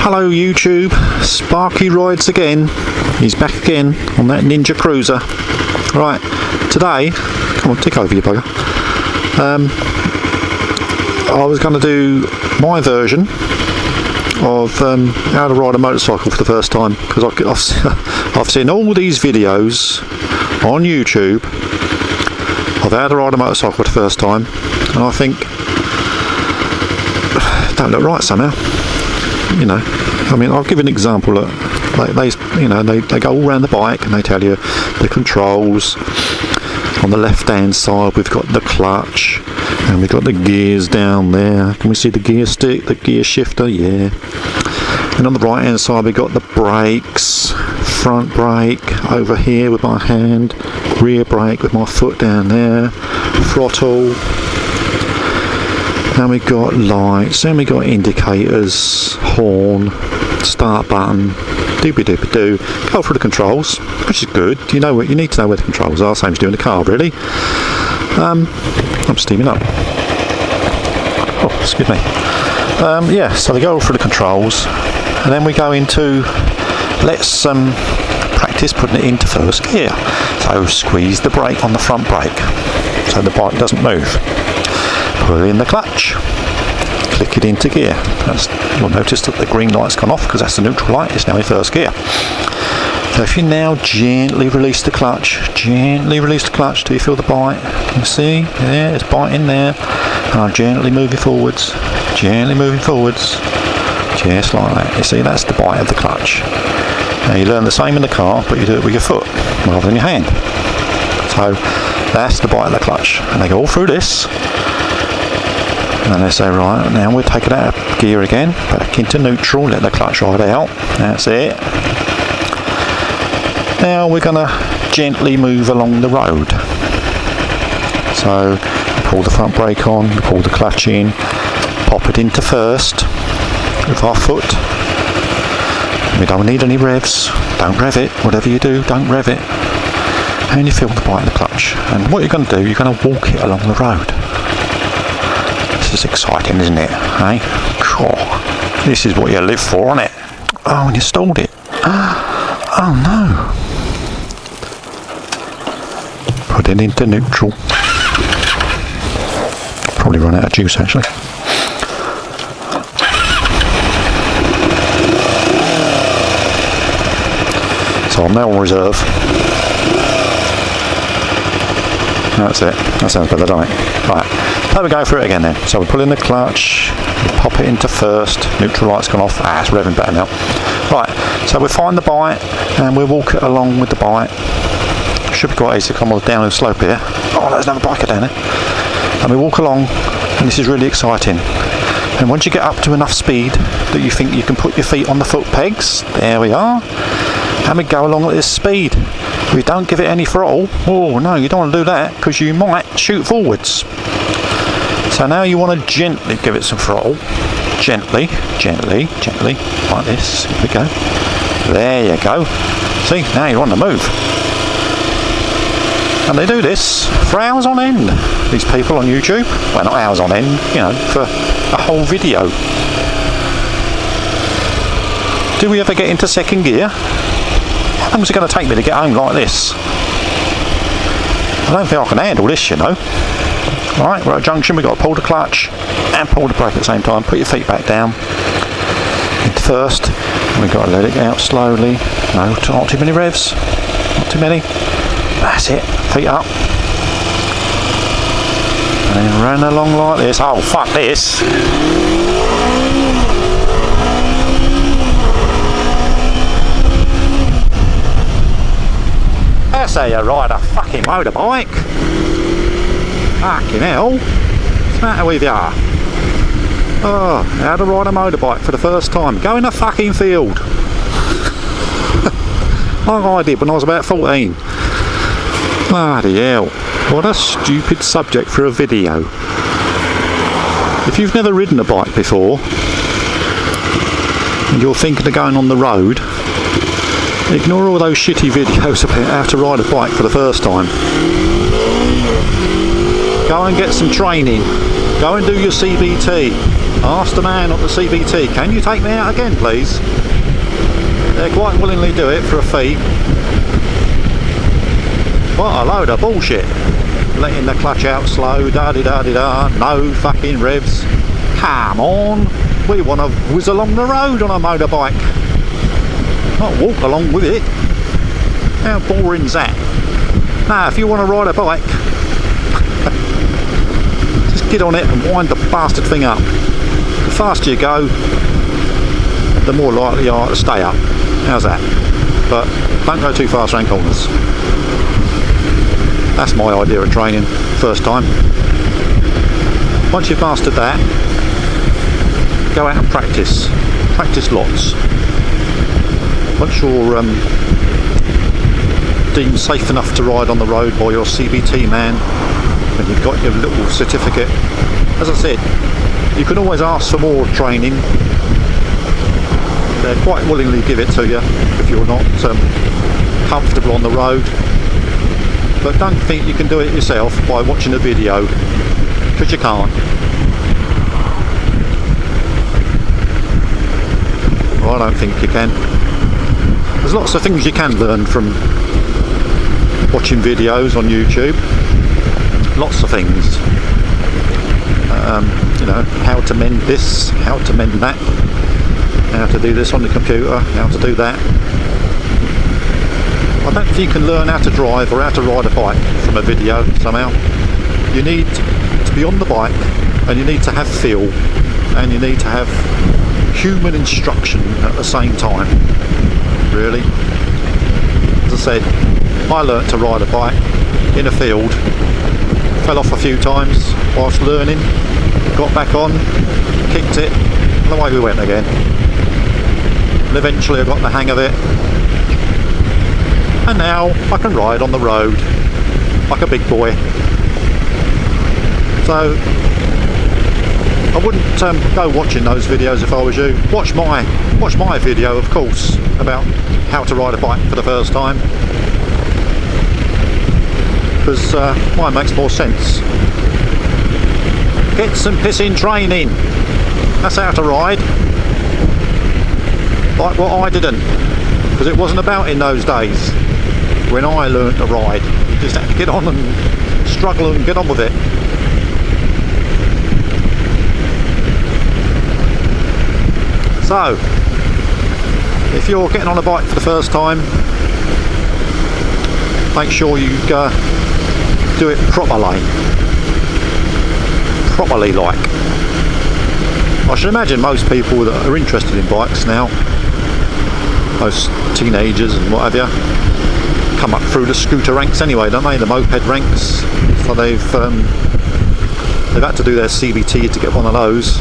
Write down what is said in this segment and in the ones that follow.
Hello YouTube, Sparky Rides again. He's back again on that Ninja Cruiser. Right, today, come on, tick over you bugger. I was going to do my version of how to ride a motorcycle for the first time, because I've seen all these videos on YouTube of how to ride a motorcycle for the first time, and I think it don't look right somehow. You know, I mean, I'll give an example. They go all around the bike and they tell you the controls. On the left hand side we've got the clutch and we've got the gears down there. Can we see the gear stick, the gear shifter? Yeah. And on the right hand side we've got the brakes, front brake over here with my hand, rear brake with my foot down there, throttle. And we've got lights, and we've got indicators, horn, start button, doobie-doobie-doo. Go through the controls, which is good. You need to know where the controls are, same as doing the car really. I'm steaming up. Oh, excuse me. Yeah, so they go through the controls, and then we go into, let's practice putting it into first gear. So squeeze the brake on the front brake, so the bike doesn't move. Put in the clutch, click it into gear. You'll notice that the green light's gone off because that's the neutral light. It's now in first gear. So if you now gently release the clutch, do you feel the bite? Can you see? Yeah, it's biting there. And I'm gently moving forwards, just like that. You see, that's the bite of the clutch. Now you learn the same in the car, but you do it with your foot rather than your hand. So that's the bite of the clutch, and they go all through this. And they say, right, now we'll take it out of gear again, back into neutral, let the clutch ride out. That's it. Now we're going to gently move along the road. So we pull the front brake on, we pull the clutch in, pop it into first with our foot. We don't need any revs, don't rev it, whatever you do, don't rev it. And you feel the bite of the clutch. And what you're going to do, you're going to walk it along the road. This is exciting, isn't it? Hey? Oh, this is what you live for, isn't it? Oh, and you stalled it. Oh no. Put it into neutral. Probably run out of juice actually. So I'm now on reserve. That's it. That sounds better, doesn't it? Right. So we go through it again then. So we pull in the clutch, we pop it into first, neutral light's gone off. It's revving better now. Right, so we find the bite and we walk it along with the bite. Should be quite easy to come on the downhill slope here. Oh, there's another biker down there. And we walk along, and this is really exciting. And once you get up to enough speed that you think you can put your feet on the foot pegs, there we are. And we go along at this speed. We don't give it any throttle. Oh no, you don't want to do that because you might shoot forwards. So now you want to gently give it some throttle. Gently, like this. Here we go. There you go. See, now you're on the move. And they do this for hours on end. These people on YouTube. Well, not hours on end, for a whole video. Do we ever get into second gear? How long is it going to take me to get home like this? I don't think I can handle this, Right, we're at a junction, we've got to pull the clutch and pull the brake at the same time. Put your feet back down. Into first. We've got to let it out slowly. No, not too many revs. Not too many. That's it. Feet up. And then run along like this. Oh, fuck this. That's how you ride a fucking motorbike. Fucking hell. What's the matter with ya? Oh, how to ride a motorbike for the first time. Go in a fucking field. Like I did when I was about 14. Bloody hell. What a stupid subject for a video. If you've never ridden a bike before and you're thinking of going on the road, ignore all those shitty videos about how to ride a bike for the first time. Go and get some training. Go and do your CVT. Ask the man on the CBT, can you take me out again please? They quite willingly do it for a fee. What a load of bullshit. Letting the clutch out slow, da-di-da-di-da, no fucking revs. Come on, we want to whiz along the road on a motorbike, not walk along with it. How boring's that? Now, if you want to ride a bike, just get on it and wind the bastard thing up. The faster you go, the more likely you are to stay up. How's that? But don't go too fast around corners. That's my idea of training, first time. Once you've mastered that, go out and practice. Practice lots. Once you're deemed safe enough to ride on the road by your CBT man, and you've got your little certificate, as I said, you can always ask for more training. They quite willingly give it to you if you're not comfortable on the road. But don't think you can do it yourself by watching a video, because you can't. Well, I don't think you can. There's lots of things you can learn from watching videos on YouTube. Lots of things. You know, how to mend this, how to mend that, how to do this on the computer, how to do that. I don't think you can learn how to drive or how to ride a bike from a video somehow. You need to be on the bike, and you need to have feel, and you need to have human instruction at the same time, really. As I said, I learnt to ride a bike in a field, fell off a few times whilst learning, got back on, kicked it, and away we went again. And eventually I got the hang of it, and now I can ride on the road like a big boy. So I wouldn't go watching those videos if I was you. Watch my video, of course, about how to ride a bike for the first time, because mine makes more sense. Get some pissing training. That's how to ride. Like what I didn't, because it wasn't about in those days when I learned to ride. You just had to get on and struggle and get on with it. So, if you're getting on a bike for the first time, make sure you do it properly like. I should imagine most people that are interested in bikes now, most teenagers and what have you, come up through the scooter ranks anyway, don't they? The moped ranks. So they've had to do their CBT to get one of those.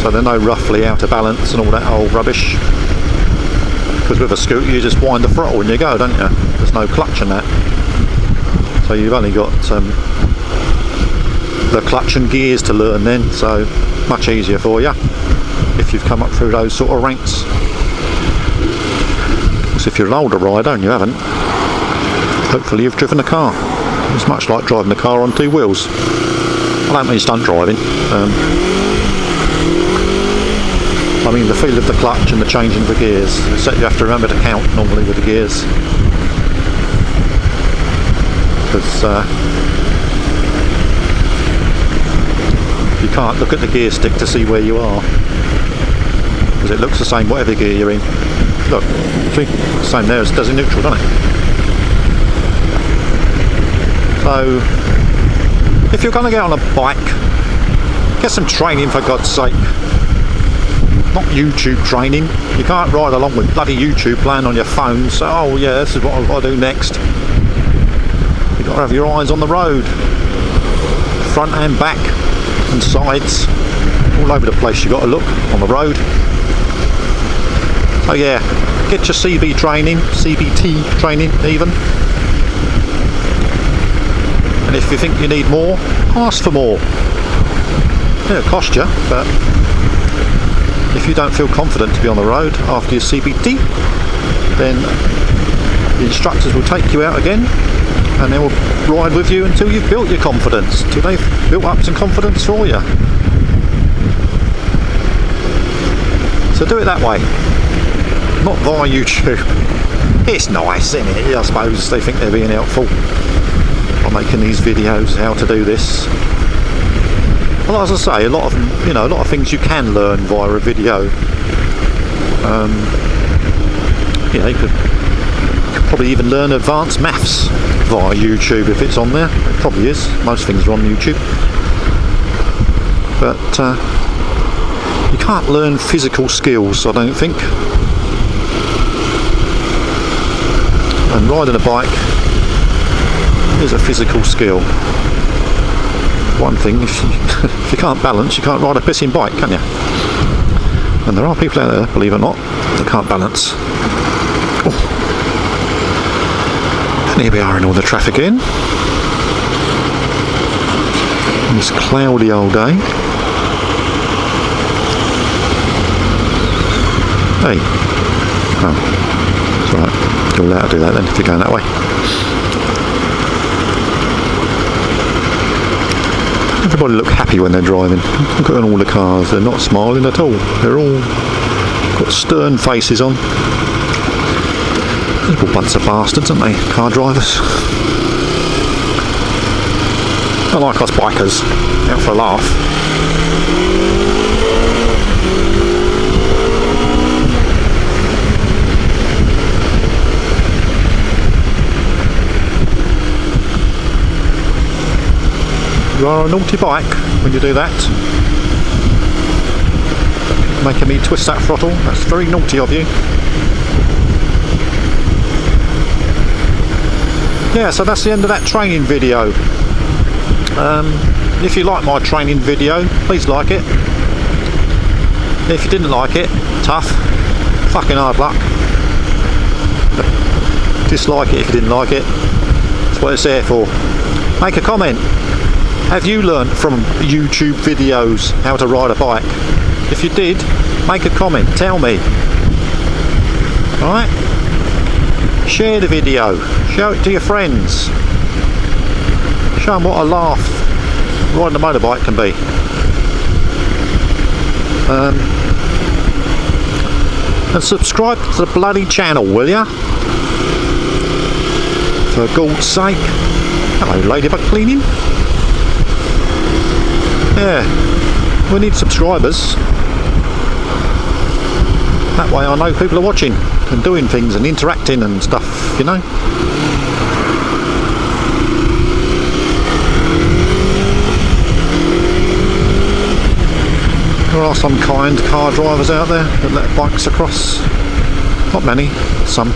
So they know roughly how to balance and all that old rubbish. Because with a scooter you just wind the throttle and you go, don't you? There's no clutch in that. So you've only got the clutch and gears to learn then, so much easier for you if you've come up through those sort of ranks. Because if you're an older rider and you haven't, hopefully you've driven a car. It's much like driving a car on two wheels. I don't mean stunt driving. I mean the feel of the clutch and the changing of the gears. Except you have to remember to count normally with the gears. Because you can't look at the gear stick to see where you are. Because it looks the same whatever gear you're in. Look, see? Same there as it does in neutral, doesn't it? So, if you're going to get on a bike, get some training for God's sake. Not YouTube training. You can't ride along with bloody YouTube playing on your phone, so, oh yeah, this is what I've got to do next. You've got to have your eyes on the road. Front and back and sides. All over the place you've got to look on the road. Oh yeah, get your CBT training even. And if you think you need more, ask for more. It'll cost you, but if you don't feel confident to be on the road after your CBT, then the instructors will take you out again and they will ride with you until you've built your confidence, till they've built up some confidence for you. So do it that way, not via YouTube. It's nice, isn't it? I suppose they think they're being helpful by making these videos how to do this. Well, as I say, a lot of things you can learn via a video. You could probably even learn advanced maths via YouTube if it's on there. It probably is. Most things are on YouTube. But you can't learn physical skills, I don't think. And riding a bike is a physical skill. One thing, if you can't balance, you can't ride a pissing bike, can you? And there are people out there, believe it or not, that can't balance. Oh. And here we are in all the traffic in. This cloudy old day. Hey. Oh. It's alright. You're allowed to do that then if you're going that way. Everybody look happy when they're driving. Look at all the cars, they're not smiling at all. They're all got stern faces on. Little bunch of bastards, aren't they? Car drivers. Not like us bikers, out for a laugh. You are a naughty bike when you do that. Making me twist that throttle. That's very naughty of you. Yeah, so that's the end of that training video. If you like my training video, please like it. If you didn't like it, tough. Fucking hard luck. Dislike it if you didn't like it. That's what it's there for. Make a comment. Have you learnt from YouTube videos how to ride a bike? If you did, make a comment, tell me. Alright? Share the video, show it to your friends. Show them what a laugh riding a motorbike can be. And subscribe to the bloody channel, will ya? For God's sake. Hello, ladybug cleaning. Yeah, we need subscribers. That way I know people are watching and doing things and interacting and stuff, you know. There are some kind car drivers out there that let bikes across. Not many, some.